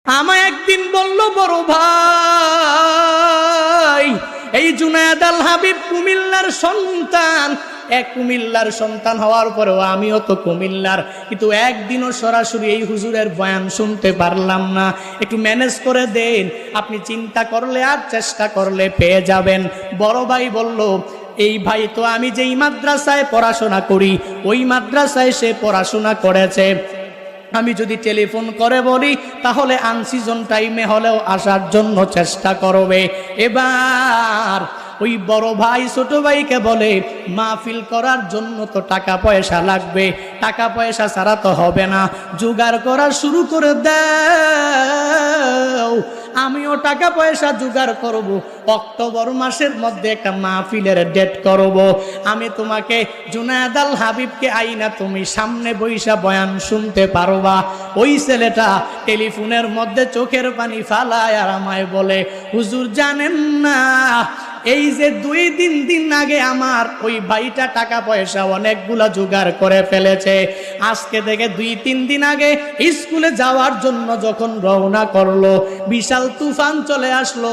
আমায় একদিন বলল, বড় ভাই, এই জুনায়েদ আল হাবিব কুমিল্লার সন্তান। কুমিল্লার সন্তান হওয়ার পরেও আমিও তো কুমিল্লার, কিন্তু একদিনও সরাসরি এই হুজুরের বয়ান শুনতে পারলাম না। একটু ম্যানেজ করে দেন। আপনি চিন্তা করলে আর চেষ্টা করলে পেয়ে যাবেন। বড় ভাই বলল, এই ভাই তো আমি যেই মাদ্রাসায় পড়াশোনা করি ওই মাদ্রাসায় সে পড়াশোনা করেছে। আমি যদি টেলিফোন করে বলি তাহলে আনসিজন টাইমে হলেও আসার জন্য চেষ্টা করবে। এবার ওই বড় ভাই ছোট ভাইকে বলে, মাহফিল করার জন্য তো টাকা পয়সা লাগবে, টাকা পয়সা ছাড়া তো হবে না, জোগাড় করা শুরু করে দাও। আমিও টাকা পয়সা জোগাড় করব, অক্টোবর মাসের মধ্যে একটা মাহফিলের ডেট করব। আমি তোমাকে জুনায়েদ আল হাবিবকে আইনা তুমি সামনে বৈশা বয়ান শুনতে পারবা। ওই ছেলেটা টেলিফোনের মধ্যে চোখের পানি ফালায় আর আমায় বলে, হুজুর জানেন না, এই যে 2-3 দিন আগে আমার ওই ভাইটা টাকা পয়সা অনেকগুলা জোগাড় করে ফেলেছে। আজকে থেকে 2-3 দিন আগে স্কুলে যাওয়ার জন্য যখন রওনা করলো, বিশাল তুফান চলে আসলো,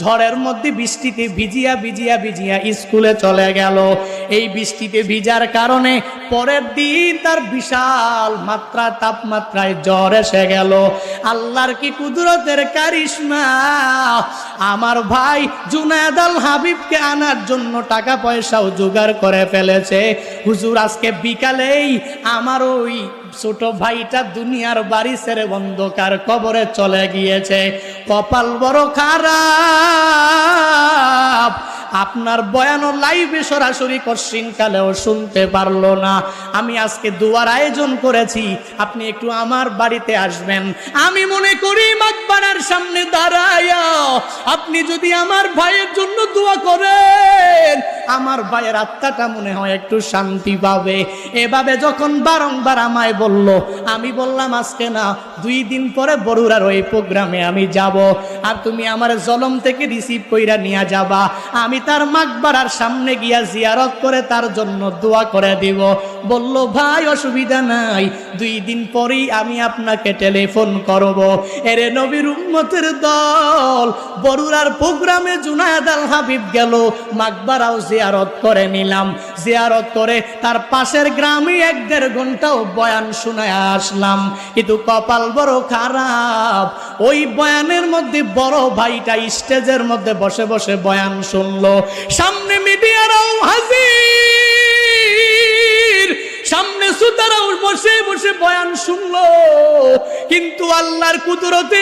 ঝড়ের মধ্যে বৃষ্টিতে ভিজিয়া ভিজিয়া ভিজিয়া স্কুলে চলে গেল। এই বৃষ্টিতে ভিজার কারণে পরের দিন তার বিশাল তাপমাত্রায় জ্বর এসে গেল। আল্লাহর কি কুদরতের কারিশমা! আমার ভাই জুনায়েদ আল হাবিবকে আনার জন্য টাকা পয়সাও জোগাড় করে ফেলেছে। হুজুর আজকে বিকালেই আমার ওই ছোট ভাইটা দুনিয়ার বাড়ি ছেড়ে অন্ধকার কবরে চলে গিয়েছে। কপাল বড় খারাপ, আপনার বয়ানও লাইভে সরাসরি কোশ্চিন কালেও শুনতে পারলো না। আমি আজকে দোয়ার আয়োজন করেছি, আপনি একটু আমার বাড়িতে আসবেন। আমি মনে করি মাকবারার সামনে দাঁড়ায়া আপনি যদি আমার ভাইয়ের জন্য দোয়া করেন, আমার ভাইয়ের আত্মাটা মনে হয় একটু শান্তি পাবে। এভাবে যখন বারংবার আমায় বলল, আমি বললাম আজকে না, 2 দিন পরে বড়ুরার ওই প্রোগ্রামে আমি যাব, আর তুমি আমার জলম থেকে রিসিভ কইরা নিয়ে যাবা। আমি তার মাকবারার সামনে গিয়া জিয়ারত করে তার জন্য দোয়া করে দিব। বলল, ভাই অসুবিধা নাই, 2 দিন পরেই আমি আপনাকে টেলিফোন করব। এরে নবীর উম্মতের দল, বড়ুরার প্রোগ্রামে জুনায়েদ আল হাবিব গেল, মাকবারাও জিয়ারত করে নিলাম। জিয়ারত করে তার পাশের গ্রামে 1-1.5 ঘন্টাও বয়ান শুনায় আসলাম। কিন্তু কপাল বড় খারাপ, ওই বয়ানের মধ্যে বড় ভাইটা স্টেজের মধ্যে বসে বসে বয়ান শুনলো, সামনে মিডিয়ারাও হাজির, সামনে শ্রোতারাও বসে বসে বয়ান শুনলো। কিন্তু আল্লাহর কুদরতের